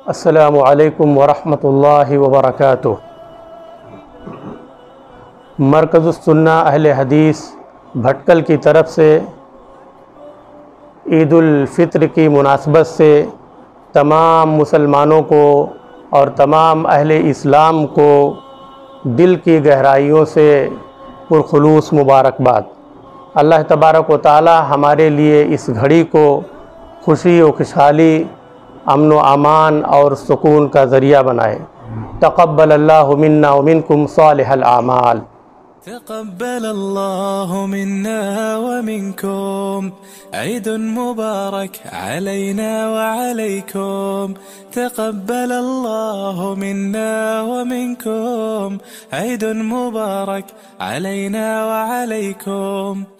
السلام علیکم ورحمۃ اللہ وبرکاتہ۔ مرکز السنہ اہل حدیث بھٹکل کی طرف سے عید الفطر کی مناسبت سے تمام مسلمانوں کو اور تمام اہل اسلام کو دل کی گہرائیوں سے پرخلوص مبارکباد۔ اللہ تبارک و تعالی ہمارے لیے اس گھڑی کو خوشی و خوشحالی، امن و امان اور سکون کا ذریعہ بنائے۔ تقبل اللہ منا ومنکم صالح الاعمال۔ تقبل الله منا ومنكم عيد مبارك علينا وعليكم. تقبل الله منا ومنكم عيد مبارك علينا وعليكم.